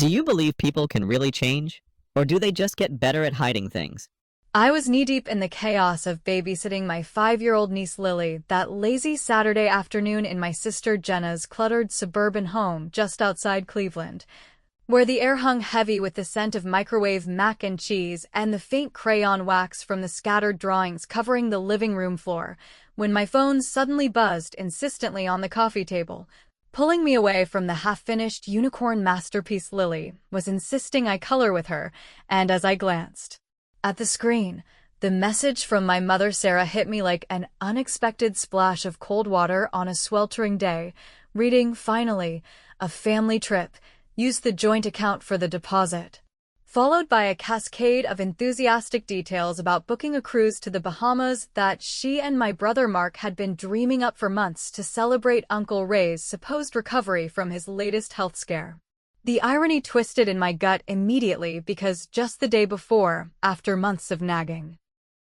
Do you believe people can really change? Or do they just get better at hiding things? I was knee-deep in the chaos of babysitting my 5-year-old niece Lily that lazy Saturday afternoon in my sister Jenna's cluttered suburban home just outside Cleveland, where the air hung heavy with the scent of microwave mac and cheese and the faint crayon wax from the scattered drawings covering the living room floor, when my phone suddenly buzzed insistently on the coffee table. Pulling me away from the half-finished unicorn masterpiece Lily was insisting I color with her, and as I glanced at the screen, the message from my mother Sarah hit me like an unexpected splash of cold water on a sweltering day, reading, "Finally, a family trip. Use the joint account for the deposit." Followed by a cascade of enthusiastic details about booking a cruise to the Bahamas that she and my brother Mark had been dreaming up for months to celebrate Uncle Ray's supposed recovery from his latest health scare. The irony twisted in my gut immediately because just the day before, after months of nagging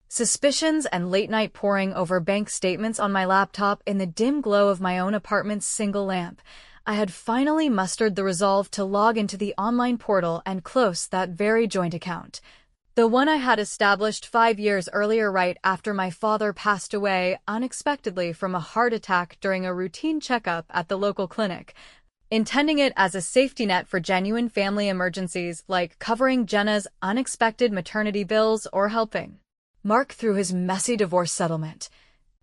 suspicions and late-night poring over bank statements on my laptop in the dim glow of my own apartment's single lamp, I had finally mustered the resolve to log into the online portal and close that very joint account. The one I had established 5 years earlier right after my father passed away unexpectedly from a heart attack during a routine checkup at the local clinic, intending it as a safety net for genuine family emergencies like covering Jenna's unexpected maternity bills or helping Mark through his messy divorce settlement,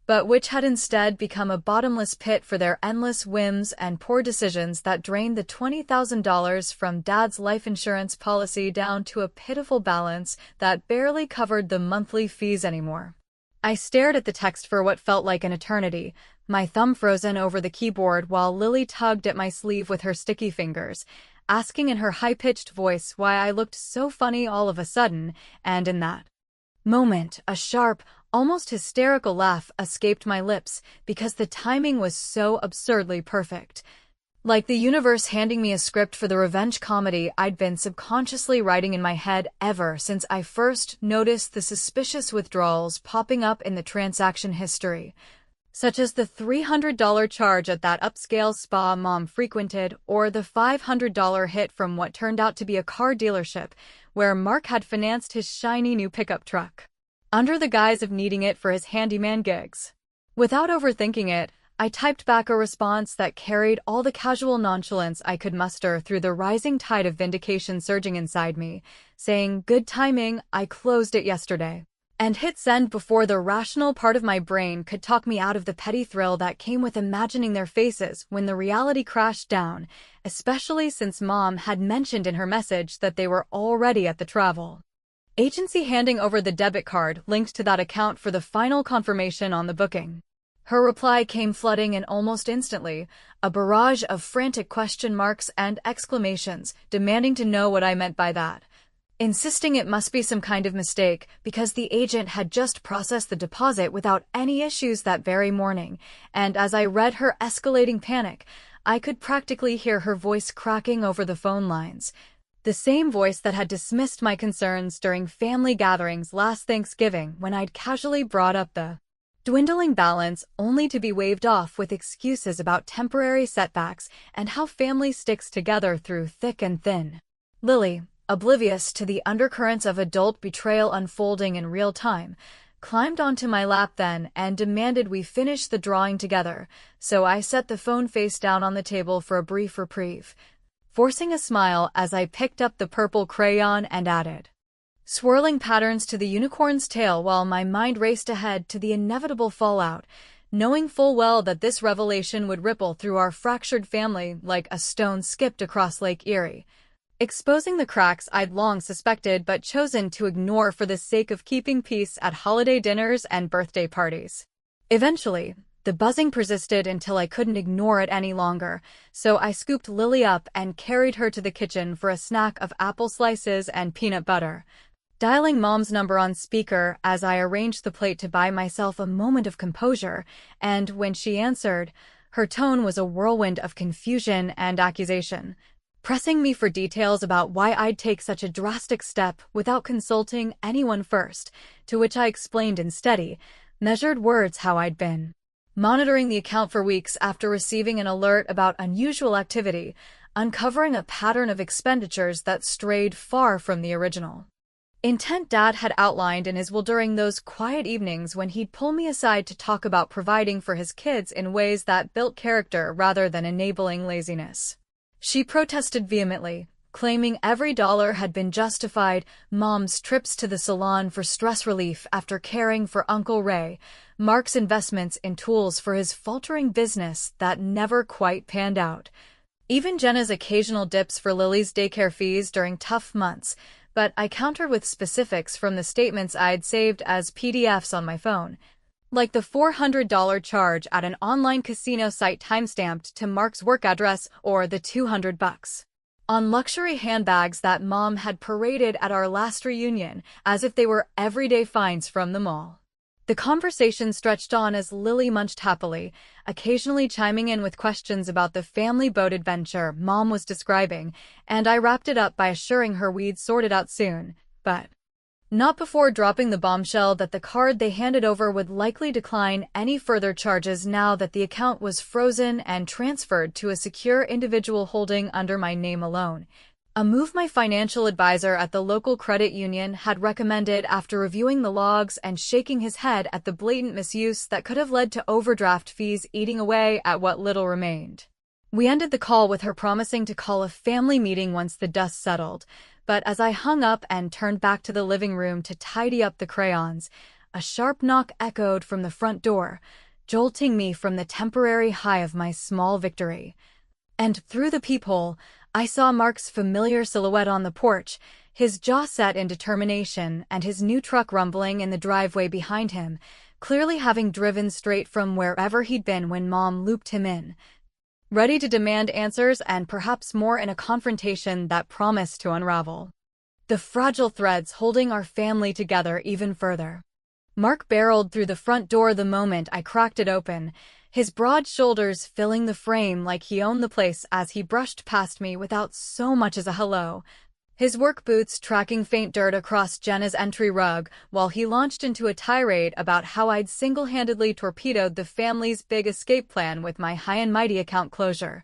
but which had instead become a bottomless pit for their endless whims and poor decisions that drained the $20,000 from Dad's life insurance policy down to a pitiful balance that barely covered the monthly fees anymore. I stared at the text for what felt like an eternity, my thumb frozen over the keyboard while Lily tugged at my sleeve with her sticky fingers, asking in her high-pitched voice why I looked so funny all of a sudden, and in that moment, a sharp, almost hysterical laugh escaped my lips because the timing was so absurdly perfect. Like the universe handing me a script for the revenge comedy I'd been subconsciously writing in my head ever since I first noticed the suspicious withdrawals popping up in the transaction history, such as the $300 charge at that upscale spa Mom frequented, or the $500 hit from what turned out to be a car dealership where Mark had financed his shiny new pickup truck, under the guise of needing it for his handyman gigs. Without overthinking it, I typed back a response that carried all the casual nonchalance I could muster through the rising tide of vindication surging inside me, saying, "Good timing, I closed it yesterday," and hit send before the rational part of my brain could talk me out of the petty thrill that came with imagining their faces when the reality crashed down, especially since Mom had mentioned in her message that they were already at the travel agency handing over the debit card linked to that account for the final confirmation on the booking. Her reply came flooding in almost instantly, a barrage of frantic question marks and exclamations, demanding to know what I meant by that, insisting it must be some kind of mistake because the agent had just processed the deposit without any issues that very morning, and as I read her escalating panic, I could practically hear her voice cracking over the phone lines. The same voice that had dismissed my concerns during family gatherings last Thanksgiving when I'd casually brought up the dwindling balance only to be waved off with excuses about temporary setbacks and how family sticks together through thick and thin. Lily, oblivious to the undercurrents of adult betrayal unfolding in real time, climbed onto my lap then and demanded we finish the drawing together, so I set the phone face down on the table for a brief reprieve, forcing a smile as I picked up the purple crayon and added swirling patterns to the unicorn's tail while my mind raced ahead to the inevitable fallout, knowing full well that this revelation would ripple through our fractured family like a stone skipped across Lake Erie, exposing the cracks I'd long suspected but chosen to ignore for the sake of keeping peace at holiday dinners and birthday parties. Eventually, the buzzing persisted until I couldn't ignore it any longer, so I scooped Lily up and carried her to the kitchen for a snack of apple slices and peanut butter, dialing Mom's number on speaker as I arranged the plate to buy myself a moment of composure, and when she answered, her tone was a whirlwind of confusion and accusation, pressing me for details about why I'd take such a drastic step without consulting anyone first, to which I explained in steady, measured words how I'd been monitoring the account for weeks after receiving an alert about unusual activity, uncovering a pattern of expenditures that strayed far from the original intent Dad had outlined in his will during those quiet evenings when he'd pull me aside to talk about providing for his kids in ways that built character rather than enabling laziness. She protested vehemently, claiming every dollar had been justified: Mom's trips to the salon for stress relief after caring for Uncle Ray, Mark's investments in tools for his faltering business that never quite panned out, even Jenna's occasional dips for Lily's daycare fees during tough months. But I countered with specifics from the statements I'd saved as PDFs on my phone, like the $400 charge at an online casino site timestamped to Mark's work address, or the $200 on luxury handbags that Mom had paraded at our last reunion as if they were everyday finds from the mall. The conversation stretched on as Lily munched happily, occasionally chiming in with questions about the family boat adventure Mom was describing, and I wrapped it up by assuring her we'd sort it out soon, but not before dropping the bombshell that the card they handed over would likely decline any further charges now that the account was frozen and transferred to a secure individual holding under my name alone, a move my financial advisor at the local credit union had recommended after reviewing the logs and shaking his head at the blatant misuse that could have led to overdraft fees eating away at what little remained. We ended the call with her promising to call a family meeting once the dust settled, but as I hung up and turned back to the living room to tidy up the crayons, a sharp knock echoed from the front door, jolting me from the temporary high of my small victory. And through the peephole, I saw Mark's familiar silhouette on the porch, his jaw set in determination and his new truck rumbling in the driveway behind him, clearly having driven straight from wherever he'd been when Mom looped him in, ready to demand answers and perhaps more in a confrontation that promised to unravel the fragile threads holding our family together even further. Mark barreled through the front door the moment I cracked it open, his broad shoulders filling the frame like he owned the place as he brushed past me without so much as a hello, his work boots tracking faint dirt across Jenna's entry rug while he launched into a tirade about how I'd single-handedly torpedoed the family's big escape plan with my high and mighty account closure,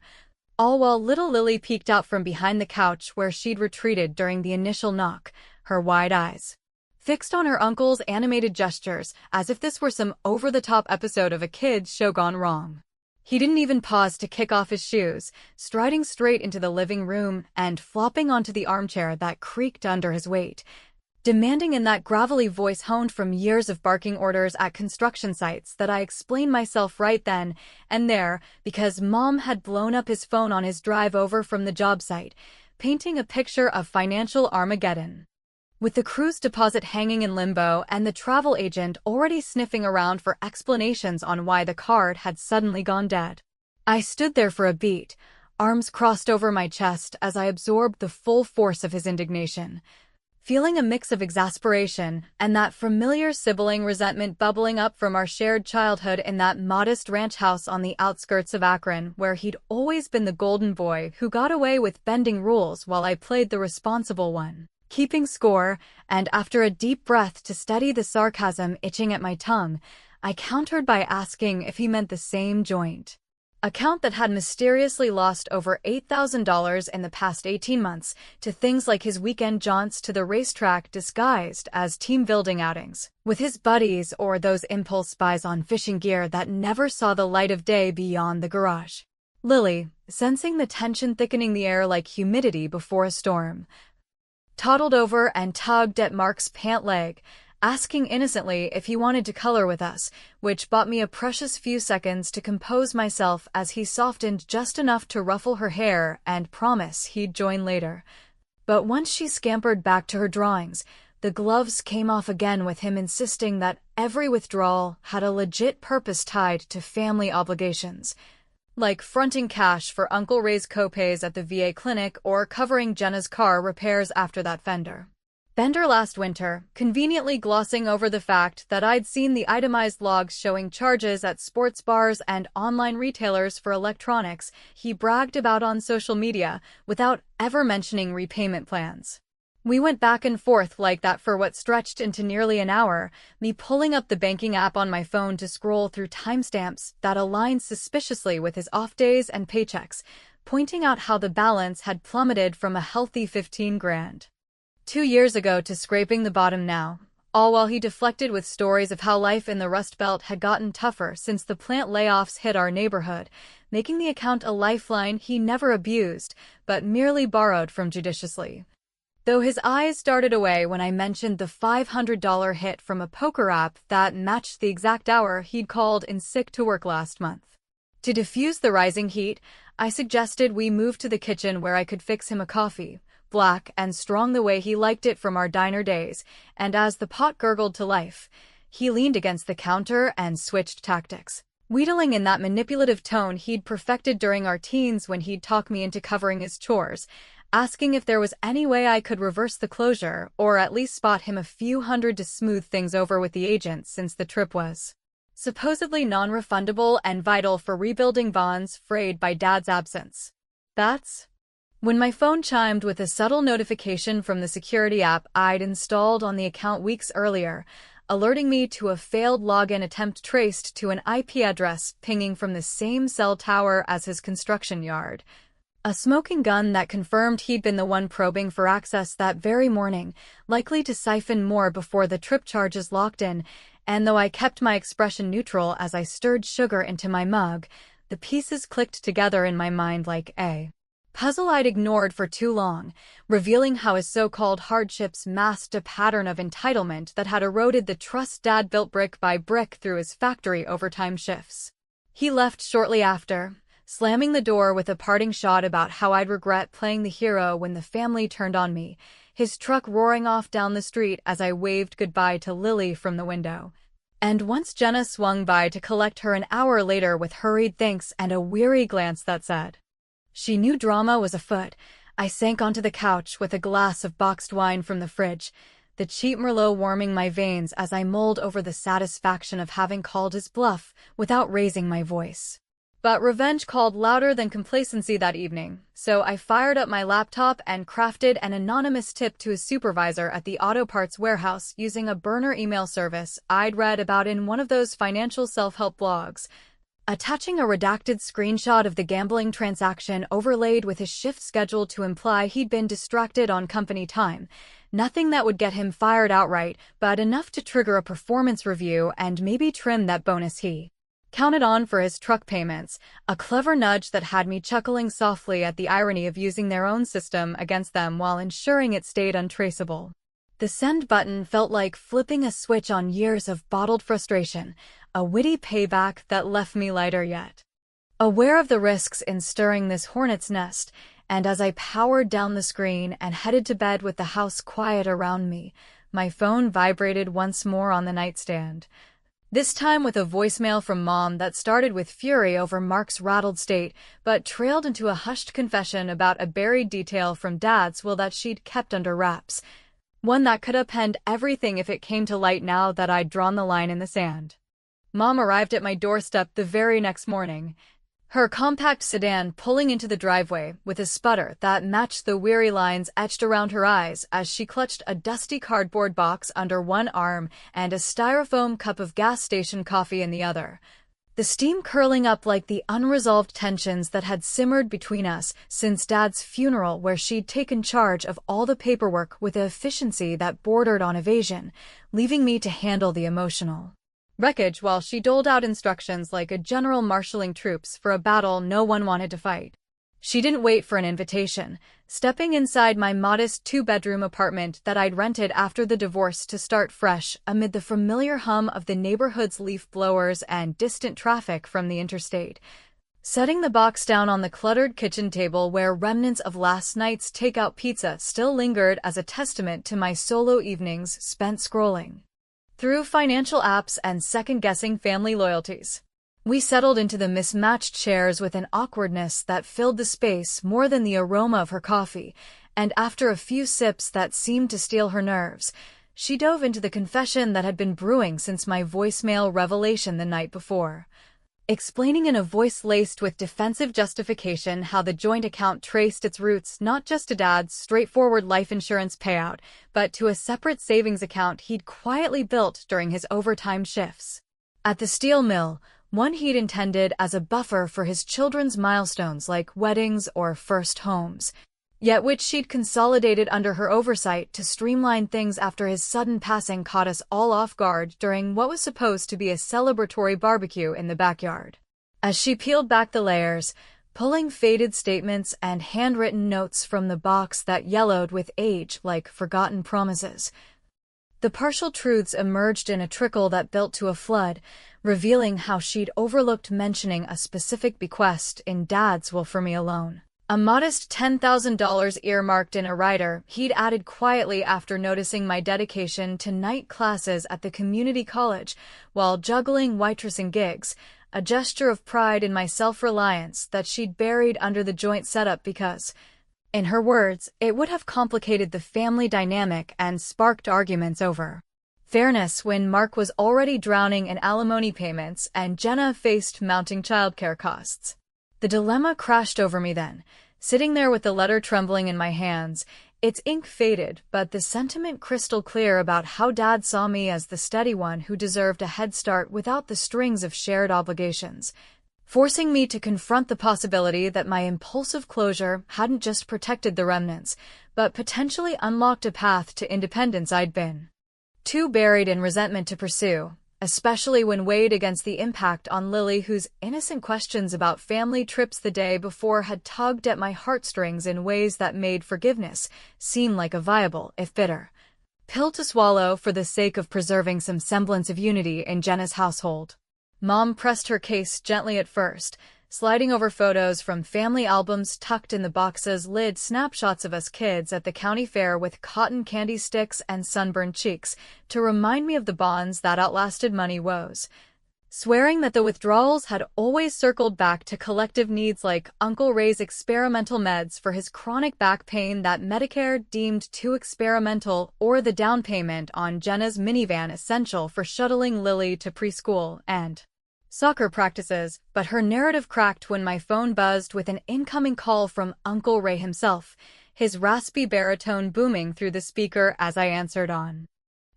all while little Lily peeked out from behind the couch where she'd retreated during the initial knock, her wide eyes fixed on her uncle's animated gestures, as if this were some over-the-top episode of a kid's show gone wrong. He didn't even pause to kick off his shoes, striding straight into the living room and flopping onto the armchair that creaked under his weight, demanding in that gravelly voice honed from years of barking orders at construction sites that I explain myself right then and there because Mom had blown up his phone on his drive over from the job site, painting a picture of financial Armageddon. With the cruise deposit hanging in limbo and the travel agent already sniffing around for explanations on why the card had suddenly gone dead, I stood there for a beat, arms crossed over my chest as I absorbed the full force of his indignation, feeling a mix of exasperation and that familiar sibling resentment bubbling up from our shared childhood in that modest ranch house on the outskirts of Akron where he'd always been the golden boy who got away with bending rules while I played the responsible one, keeping score. And after a deep breath to steady the sarcasm itching at my tongue, I countered by asking if he meant the same joint account that had mysteriously lost over $8,000 in the past 18 months to things like his weekend jaunts to the racetrack disguised as team-building outings with his buddies or those impulse buys on fishing gear that never saw the light of day beyond the garage. Lily, sensing the tension thickening the air like humidity before a storm, toddled over and tugged at Mark's pant leg, asking innocently if he wanted to color with us, which bought me a precious few seconds to compose myself as he softened just enough to ruffle her hair and promise he'd join later. But once she scampered back to her drawings, the gloves came off again with him insisting that every withdrawal had a legit purpose tied to family obligations, like fronting cash for Uncle Ray's copays at the VA clinic or covering Jenna's car repairs after that fender bender last winter, conveniently glossing over the fact that I'd seen the itemized logs showing charges at sports bars and online retailers for electronics he bragged about on social media without ever mentioning repayment plans. We went back and forth like that for what stretched into nearly an hour, me pulling up the banking app on my phone to scroll through timestamps that aligned suspiciously with his off days and paychecks, pointing out how the balance had plummeted from a healthy 15 grand 2 years ago to scraping the bottom now, all while he deflected with stories of how life in the Rust Belt had gotten tougher since the plant layoffs hit our neighborhood, making the account a lifeline he never abused, but merely borrowed from judiciously. Though his eyes darted away when I mentioned the $500 hit from a poker app that matched the exact hour he'd called in sick to work last month. To diffuse the rising heat, I suggested we move to the kitchen where I could fix him a coffee, black and strong the way he liked it from our diner days, and as the pot gurgled to life, he leaned against the counter and switched tactics, wheedling in that manipulative tone he'd perfected during our teens when he'd talk me into covering his chores, asking if there was any way I could reverse the closure or at least spot him a few hundred to smooth things over with the agent since the trip was supposedly non-refundable and vital for rebuilding bonds frayed by Dad's absence. That's when my phone chimed with a subtle notification from the security app I'd installed on the account weeks earlier, alerting me to a failed login attempt traced to an IP address pinging from the same cell tower as his construction yard. A smoking gun that confirmed he'd been the one probing for access that very morning, likely to siphon more before the trip charges locked in, and though I kept my expression neutral as I stirred sugar into my mug, the pieces clicked together in my mind like a puzzle I'd ignored for too long, revealing how his so-called hardships masked a pattern of entitlement that had eroded the trust Dad built brick by brick through his factory overtime shifts. He left shortly after, slamming the door with a parting shot about how I'd regret playing the hero when the family turned on me, his truck roaring off down the street as I waved goodbye to Lily from the window. And once Jenna swung by to collect her an hour later with hurried thanks and a weary glance that said she knew drama was afoot, I sank onto the couch with a glass of boxed wine from the fridge, the cheap Merlot warming my veins as I mulled over the satisfaction of having called his bluff without raising my voice. But revenge called louder than complacency that evening, so I fired up my laptop and crafted an anonymous tip to his supervisor at the auto parts warehouse using a burner email service I'd read about in one of those financial self-help blogs, attaching a redacted screenshot of the gambling transaction overlaid with his shift schedule to imply he'd been distracted on company time. Nothing that would get him fired outright, but enough to trigger a performance review and maybe trim that bonus he counted on for his truck payments, a clever nudge that had me chuckling softly at the irony of using their own system against them while ensuring it stayed untraceable. The send button felt like flipping a switch on years of bottled frustration, a witty payback that left me lighter yet. Aware of the risks in stirring this hornet's nest, and as I powered down the screen and headed to bed with the house quiet around me, my phone vibrated once more on the nightstand. This time with a voicemail from Mom that started with fury over Mark's rattled state, but trailed into a hushed confession about a buried detail from Dad's will that she'd kept under wraps. One that could upend everything if it came to light now that I'd drawn the line in the sand. Mom arrived at my doorstep the very next morning, her compact sedan pulling into the driveway with a sputter that matched the weary lines etched around her eyes as she clutched a dusty cardboard box under one arm and a styrofoam cup of gas station coffee in the other. The steam curling up like the unresolved tensions that had simmered between us since Dad's funeral, where she'd taken charge of all the paperwork with an efficiency that bordered on evasion, leaving me to handle the emotional wreckage while she doled out instructions like a general marshalling troops for a battle no one wanted to fight. She didn't wait for an invitation, stepping inside my modest two-bedroom apartment that I'd rented after the divorce to start fresh amid the familiar hum of the neighborhood's leaf blowers and distant traffic from the interstate. Setting the box down on the cluttered kitchen table where remnants of last night's takeout pizza still lingered as a testament to my solo evenings spent scrolling through financial apps and second-guessing family loyalties. We settled into the mismatched chairs with an awkwardness that filled the space more than the aroma of her coffee, and after a few sips that seemed to steal her nerves, she dove into the confession that had been brewing since my voicemail revelation the night before. Explaining in a voice laced with defensive justification how the joint account traced its roots not just to Dad's straightforward life insurance payout, but to a separate savings account he'd quietly built during his overtime shifts at the steel mill, one he'd intended as a buffer for his children's milestones like weddings or first homes, yet which she'd consolidated under her oversight to streamline things after his sudden passing caught us all off guard during what was supposed to be a celebratory barbecue in the backyard. As she peeled back the layers, pulling faded statements and handwritten notes from the box that yellowed with age like forgotten promises, the partial truths emerged in a trickle that built to a flood, revealing how she'd overlooked mentioning a specific bequest in Dad's will for me alone. A modest $10,000 earmarked in a rider he'd added quietly after noticing my dedication to night classes at the community college while juggling waitressing gigs, a gesture of pride in my self-reliance that she'd buried under the joint setup because, in her words, it would have complicated the family dynamic and sparked arguments over fairness when Mark was already drowning in alimony payments and Jenna faced mounting childcare costs. The dilemma crashed over me then, sitting there with the letter trembling in my hands, its ink faded, but the sentiment crystal clear about how Dad saw me as the steady one who deserved a head start without the strings of shared obligations, forcing me to confront the possibility that my impulsive closure hadn't just protected the remnants, but potentially unlocked a path to independence I'd been too buried in resentment to pursue, especially when weighed against the impact on Lily, whose innocent questions about family trips the day before had tugged at my heartstrings in ways that made forgiveness seem like a viable, if bitter, pill to swallow for the sake of preserving some semblance of unity in Jenna's household. Mom pressed her case gently at first, sliding over photos from family albums tucked in the box's lid, snapshots of us kids at the county fair with cotton candy sticks and sunburned cheeks, to remind me of the bonds that outlasted money woes, swearing that the withdrawals had always circled back to collective needs like Uncle Ray's experimental meds for his chronic back pain that Medicare deemed too experimental, or the down payment on Jenna's minivan essential for shuttling Lily to preschool and soccer practices. But her narrative cracked when my phone buzzed with an incoming call from Uncle Ray himself, his raspy baritone booming through the speaker as I answered on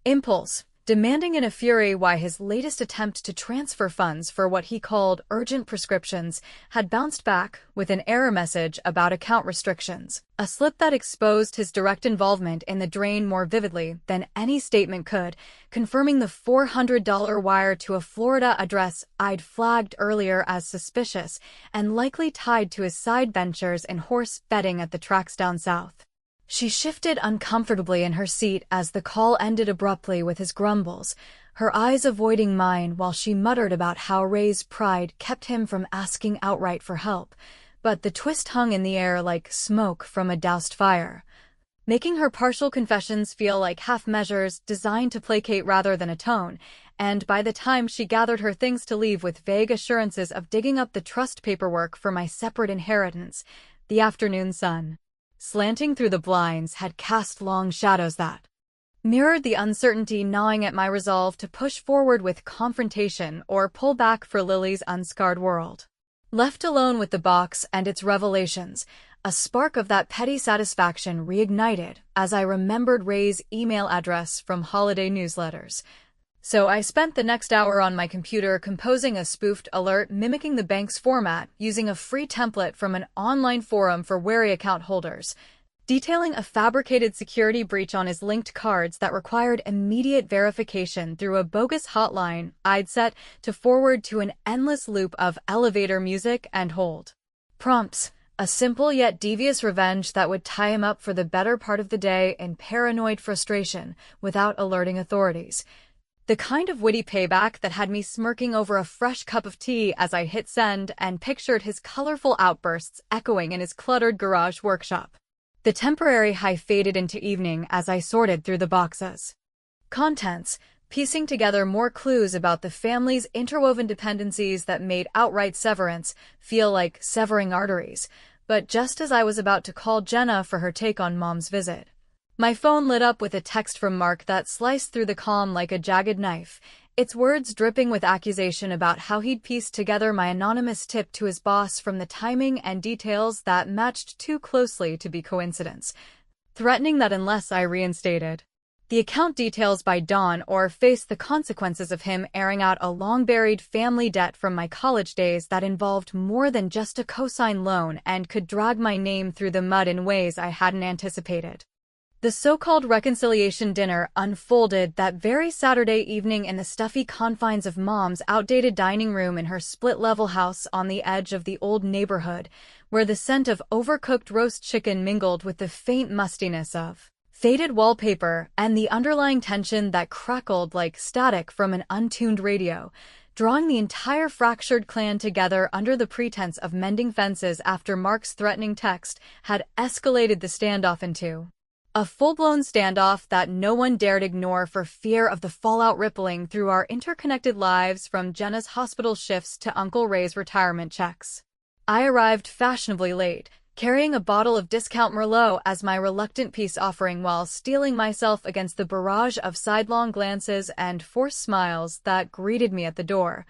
impulse, demanding in a fury why his latest attempt to transfer funds for what he called urgent prescriptions had bounced back with an error message about account restrictions, a slip that exposed his direct involvement in the drain more vividly than any statement could, confirming the $400 wire to a Florida address I'd flagged earlier as suspicious and likely tied to his side ventures in horse betting at the tracks down south. She shifted uncomfortably in her seat as the call ended abruptly with his grumbles, her eyes avoiding mine while she muttered about how Ray's pride kept him from asking outright for help, but the twist hung in the air like smoke from a doused fire, making her partial confessions feel like half measures designed to placate rather than atone, and by the time she gathered her things to leave with vague assurances of digging up the trust paperwork for my separate inheritance, the afternoon sun, slanting through the blinds, had cast long shadows that mirrored the uncertainty gnawing at my resolve to push forward with confrontation or pull back for Lily's unscarred world. Left alone with the box and its revelations, a spark of that petty satisfaction reignited as I remembered Ray's email address from holiday newsletters. So I spent the next hour on my computer composing a spoofed alert mimicking the bank's format using a free template from an online forum for wary account holders, detailing a fabricated security breach on his linked cards that required immediate verification through a bogus hotline I'd set to forward to an endless loop of elevator music and hold prompts, a simple yet devious revenge that would tie him up for the better part of the day in paranoid frustration without alerting authorities. The kind of witty payback that had me smirking over a fresh cup of tea as I hit send and pictured his colorful outbursts echoing in his cluttered garage workshop. The temporary high faded into evening as I sorted through the boxes' contents, piecing together more clues about the family's interwoven dependencies that made outright severance feel like severing arteries. But just as I was about to call Jenna for her take on Mom's visit, my phone lit up with a text from Mark that sliced through the calm like a jagged knife, its words dripping with accusation about how he'd pieced together my anonymous tip to his boss from the timing and details that matched too closely to be coincidence, threatening that unless I reinstated The account details by dawn or face the consequences of him airing out a long-buried family debt from my college days that involved more than just a cosign loan and could drag my name through the mud in ways I hadn't anticipated. The so-called reconciliation dinner unfolded that very Saturday evening in the stuffy confines of Mom's outdated dining room in her split-level house on the edge of the old neighborhood, where the scent of overcooked roast chicken mingled with the faint mustiness of faded wallpaper and the underlying tension that crackled like static from an untuned radio, drawing the entire fractured clan together under the pretense of mending fences after Mark's threatening text had escalated the standoff into a full-blown standoff that no one dared ignore for fear of the fallout rippling through our interconnected lives, from Jenna's hospital shifts to Uncle Ray's retirement checks. I arrived fashionably late, carrying a bottle of discount Merlot as my reluctant peace offering while steeling myself against the barrage of sidelong glances and forced smiles that greeted me at the door,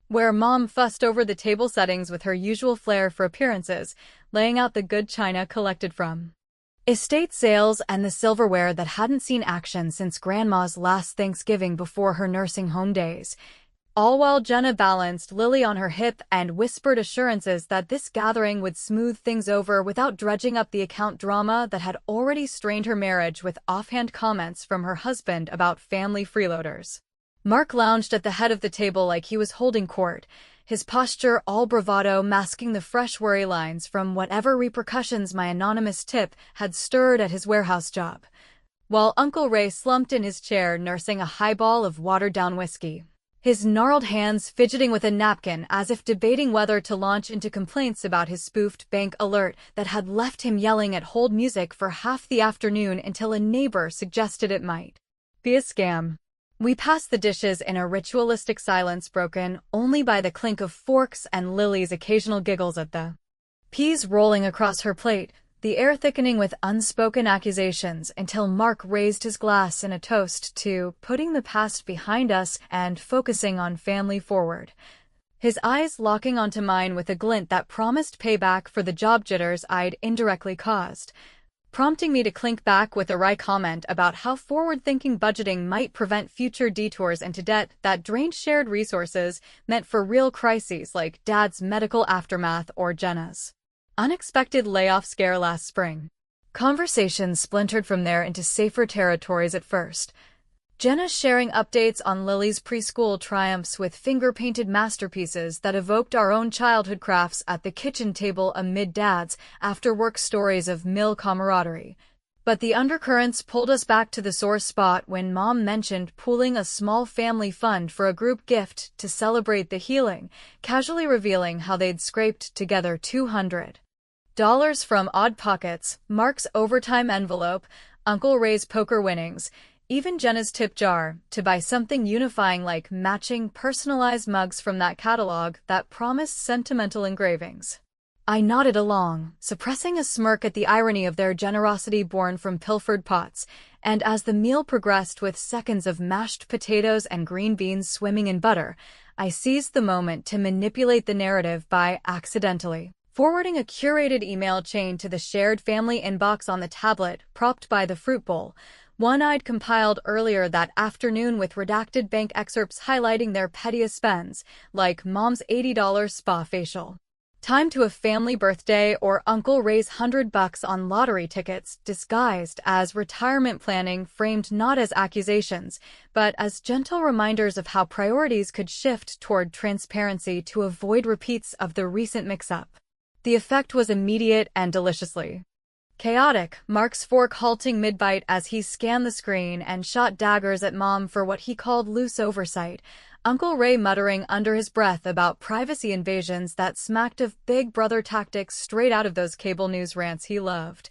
where Mom fussed over the table settings with her usual flair for appearances, laying out the good china collected from estate sales and the silverware that hadn't seen action since Grandma's last Thanksgiving before her nursing home days, all while Jenna balanced Lily on her hip and whispered assurances that this gathering would smooth things over without dredging up the account drama that had already strained her marriage with offhand comments from her husband about family freeloaders. Mark lounged at the head of the table like he was holding court, his posture all bravado masking the fresh worry lines from whatever repercussions my anonymous tip had stirred at his warehouse job, while Uncle Ray slumped in his chair nursing a highball of watered-down whiskey, his gnarled hands fidgeting with a napkin as if debating whether to launch into complaints about his spoofed bank alert that had left him yelling at hold music for half the afternoon until a neighbor suggested it might be a scam. We passed the dishes in a ritualistic silence broken only by the clink of forks and Lily's occasional giggles at the peas rolling across her plate, the air thickening with unspoken accusations until Mark raised his glass in a toast to putting the past behind us and focusing on family forward, his eyes locking onto mine with a glint that promised payback for the job jitters I'd indirectly caused, prompting me to clink back with a wry comment about how forward-thinking budgeting might prevent future detours into debt that drained shared resources meant for real crises like Dad's medical aftermath or Jenna's unexpected layoff scare last spring. Conversations splintered from there into safer territories at first, Jenna sharing updates on Lily's preschool triumphs with finger-painted masterpieces that evoked our own childhood crafts at the kitchen table amid Dad's after-work stories of mill camaraderie. But the undercurrents pulled us back to the sore spot when Mom mentioned pooling a small family fund for a group gift to celebrate the healing, casually revealing how they'd scraped together $200 from odd pockets, Mark's overtime envelope, Uncle Ray's poker winnings, even Jenna's tip jar, to buy something unifying like matching personalized mugs from that catalog that promised sentimental engravings. I nodded along, suppressing a smirk at the irony of their generosity born from pilfered pots, and as the meal progressed with seconds of mashed potatoes and green beans swimming in butter, I seized the moment to manipulate the narrative by accidentally forwarding a curated email chain to the shared family inbox on the tablet propped by the fruit bowl, one I'd compiled earlier that afternoon with redacted bank excerpts highlighting their pettiest spends, like Mom's $80 spa facial, time to a family birthday, or Uncle Ray's $100 on lottery tickets, disguised as retirement planning, framed not as accusations, but as gentle reminders of how priorities could shift toward transparency to avoid repeats of the recent mix-up. The effect was immediate and deliciously chaotic, Mark's fork halting mid-bite as he scanned the screen and shot daggers at Mom for what he called loose oversight, Uncle Ray muttering under his breath about privacy invasions that smacked of Big Brother tactics straight out of those cable news rants he loved,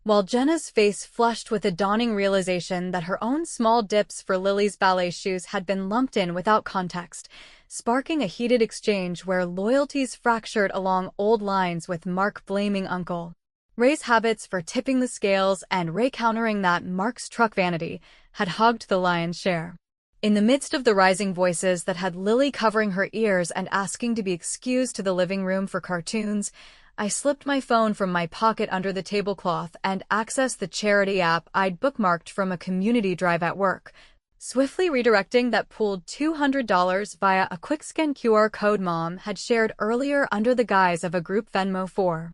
while Jenna's face flushed with a dawning realization that her own small dips for Lily's ballet shoes had been lumped in without context, sparking a heated exchange where loyalties fractured along old lines, with Mark blaming Uncle Ray's habits for tipping the scales and Ray countering that Mark's truck vanity had hogged the lion's share. In the midst of the rising voices that had Lily covering her ears and asking to be excused to the living room for cartoons, I slipped my phone from my pocket under the tablecloth and accessed the charity app I'd bookmarked from a community drive at work, swiftly redirecting that pooled $200 via a quick-scan QR code Mom had shared earlier under the guise of a group Venmo for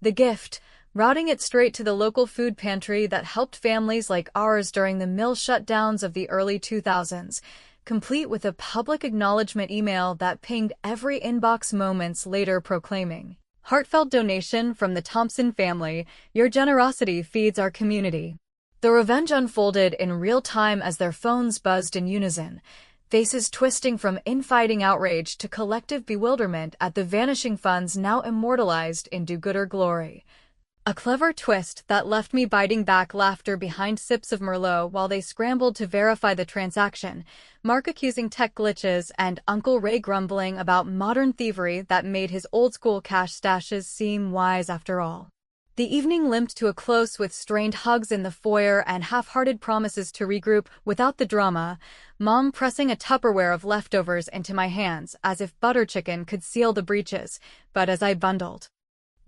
the gift, routing it straight to the local food pantry that helped families like ours during the mill shutdowns of the early 2000s, complete with a public acknowledgement email that pinged every inbox moments later proclaiming, "Heartfelt donation from the Thompson family. Your generosity feeds our community." The revenge unfolded in real time as their phones buzzed in unison, faces twisting from infighting outrage to collective bewilderment at the vanishing funds now immortalized in do-gooder glory. A clever twist that left me biting back laughter behind sips of Merlot while they scrambled to verify the transaction, Mark accusing tech glitches and Uncle Ray grumbling about modern thievery that made his old-school cash stashes seem wise after all. The evening limped to a close with strained hugs in the foyer and half-hearted promises to regroup without the drama, Mom pressing a Tupperware of leftovers into my hands as if butter chicken could seal the breaches, but as I bundled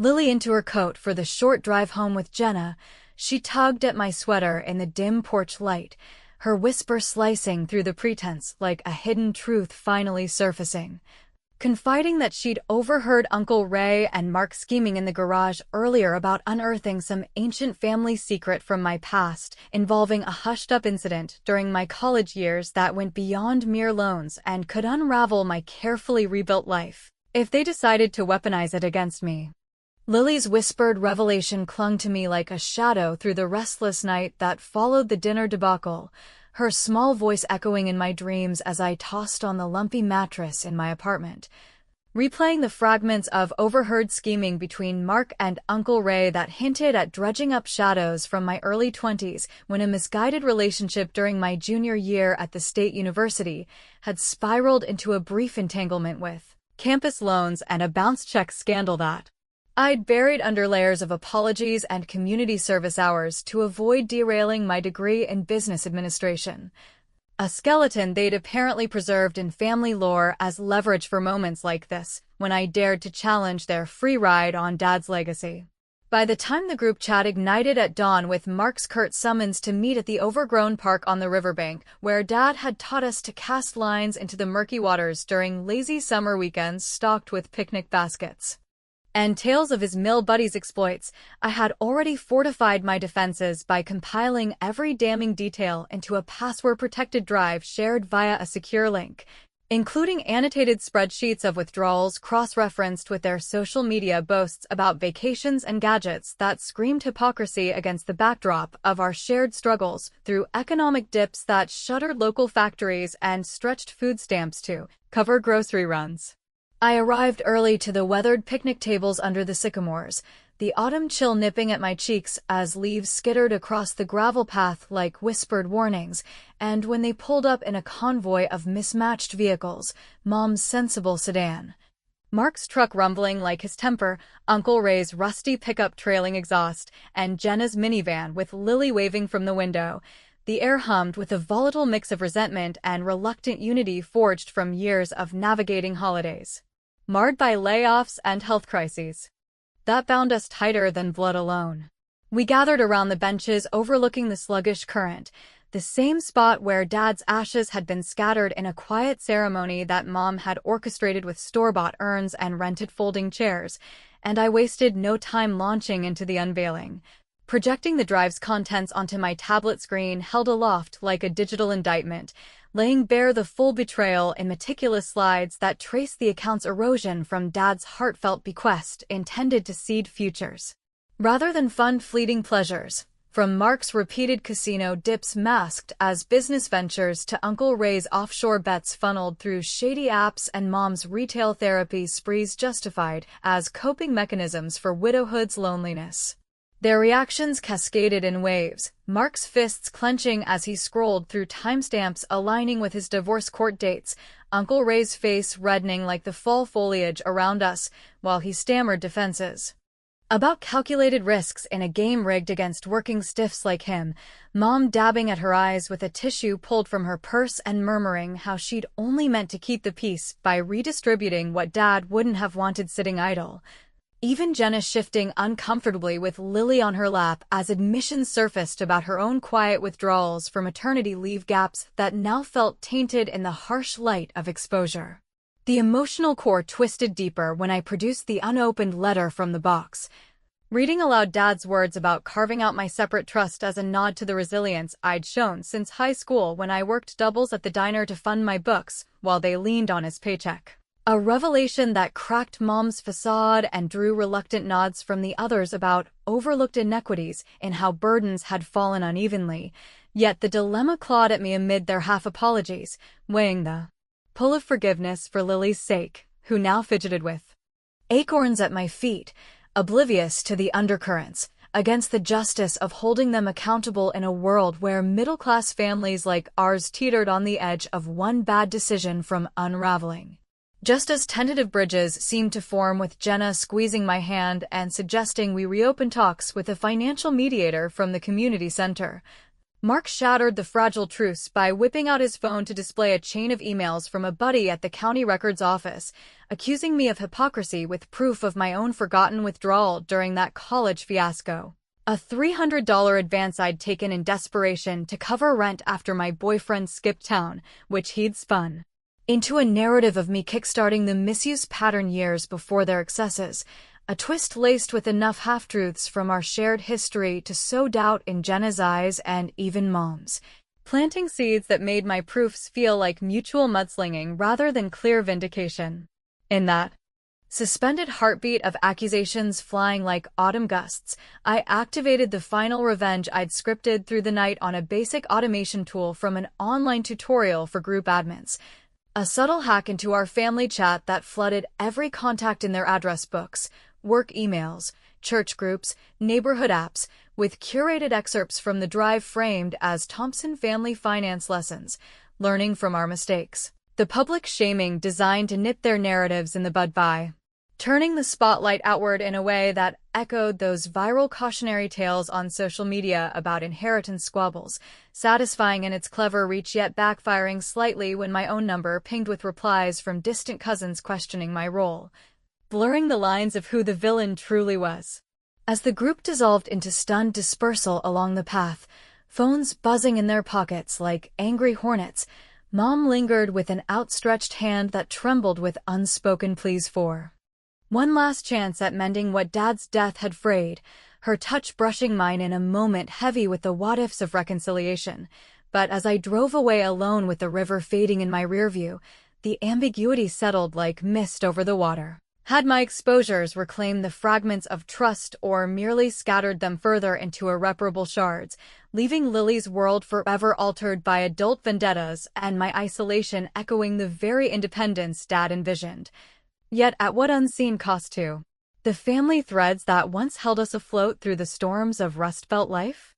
Lily into her coat for the short drive home with Jenna, she tugged at my sweater in the dim porch light, her whisper slicing through the pretense like a hidden truth finally surfacing. Confiding that she'd overheard Uncle Ray and Mark scheming in the garage earlier about unearthing some ancient family secret from my past involving a hushed-up incident during my college years that went beyond mere loans and could unravel my carefully rebuilt life if they decided to weaponize it against me. Lily's whispered revelation clung to me like a shadow through the restless night that followed the dinner debacle, her small voice echoing in my dreams as I tossed on the lumpy mattress in my apartment, replaying the fragments of overheard scheming between Mark and Uncle Ray that hinted at dredging up shadows from my early 20s when a misguided relationship during my junior year at the state university had spiraled into a brief entanglement with campus loans and a bounce check scandal that I'd buried under layers of apologies and community service hours to avoid derailing my degree in business administration. A skeleton they'd apparently preserved in family lore as leverage for moments like this, when I dared to challenge their free ride on Dad's legacy. By the time the group chat ignited at dawn with Mark's curt summons to meet at the overgrown park on the riverbank, where Dad had taught us to cast lines into the murky waters during lazy summer weekends stocked with picnic baskets, and tales of his mill buddies' exploits, I had already fortified my defenses by compiling every damning detail into a password-protected drive shared via a secure link, including annotated spreadsheets of withdrawals cross-referenced with their social media boasts about vacations and gadgets that screamed hypocrisy against the backdrop of our shared struggles through economic dips that shuttered local factories and stretched food stamps to cover grocery runs. I arrived early to the weathered picnic tables under the sycamores, the autumn chill nipping at my cheeks as leaves skittered across the gravel path like whispered warnings, and when they pulled up in a convoy of mismatched vehicles, Mom's sensible sedan, Mark's truck rumbling like his temper, Uncle Ray's rusty pickup trailing exhaust, and Jenna's minivan with Lily waving from the window, the air hummed with a volatile mix of resentment and reluctant unity forged from years of navigating holidays marred by layoffs and health crises that bound us tighter than blood alone. We gathered around the benches overlooking the sluggish current, the same spot where Dad's ashes had been scattered in a quiet ceremony that Mom had orchestrated with store-bought urns and rented folding chairs, and I wasted no time launching into the unveiling, projecting the drive's contents onto my tablet screen held aloft like a digital indictment, laying bare the full betrayal in meticulous slides that trace the account's erosion from Dad's heartfelt bequest intended to seed futures, rather than fund fleeting pleasures, from Mark's repeated casino dips masked as business ventures to Uncle Ray's offshore bets funneled through shady apps and Mom's retail therapy sprees justified as coping mechanisms for widowhood's loneliness. Their reactions cascaded in waves, Mark's fists clenching as he scrolled through timestamps aligning with his divorce court dates, Uncle Ray's face reddening like the fall foliage around us, while he stammered defenses about calculated risks in a game rigged against working stiffs like him, Mom dabbing at her eyes with a tissue pulled from her purse and murmuring how she'd only meant to keep the peace by redistributing what Dad wouldn't have wanted sitting idle. Even Jenna shifting uncomfortably with Lily on her lap as admissions surfaced about her own quiet withdrawals from maternity leave gaps that now felt tainted in the harsh light of exposure. The emotional core twisted deeper when I produced the unopened letter from the box, reading aloud Dad's words about carving out my separate trust as a nod to the resilience I'd shown since high school when I worked doubles at the diner to fund my books while they leaned on his paycheck. A revelation that cracked Mom's facade and drew reluctant nods from the others about overlooked inequities in how burdens had fallen unevenly, yet the dilemma clawed at me amid their half-apologies, weighing the pull of forgiveness for Lily's sake, who now fidgeted with acorns at my feet, oblivious to the undercurrents, against the justice of holding them accountable in a world where middle-class families like ours teetered on the edge of one bad decision from unraveling. Just as tentative bridges seemed to form with Jenna squeezing my hand and suggesting we reopen talks with a financial mediator from the community center, Mark shattered the fragile truce by whipping out his phone to display a chain of emails from a buddy at the county records office, accusing me of hypocrisy with proof of my own forgotten withdrawal during that college fiasco. A $300 advance I'd taken in desperation to cover rent after my boyfriend skipped town, which he'd spun into a narrative of me kickstarting the misuse pattern years before their excesses, a twist laced with enough half-truths from our shared history to sow doubt in Jenna's eyes and even Mom's, planting seeds that made my proofs feel like mutual mudslinging rather than clear vindication. In that suspended heartbeat of accusations flying like autumn gusts, I activated the final revenge I'd scripted through the night on a basic automation tool from an online tutorial for group admins. A subtle hack into our family chat that flooded every contact in their address books, work emails, church groups, neighborhood apps, with curated excerpts from the drive framed as Thompson family finance lessons, learning from our mistakes. The public shaming designed to nip their narratives in the bud by turning the spotlight outward in a way that echoed those viral cautionary tales on social media about inheritance squabbles, satisfying in its clever reach yet backfiring slightly when my own number pinged with replies from distant cousins questioning my role, blurring the lines of who the villain truly was. As the group dissolved into stunned dispersal along the path, phones buzzing in their pockets like angry hornets, Mom lingered with an outstretched hand that trembled with unspoken pleas for one last chance at mending what Dad's death had frayed, her touch brushing mine in a moment heavy with the what-ifs of reconciliation. But as I drove away alone with the river fading in my rearview, the ambiguity settled like mist over the water. Had my exposures reclaimed the fragments of trust or merely scattered them further into irreparable shards, leaving Lily's world forever altered by adult vendettas and my isolation echoing the very independence Dad envisioned? Yet at what unseen cost to the family threads that once held us afloat through the storms of Rust Belt life?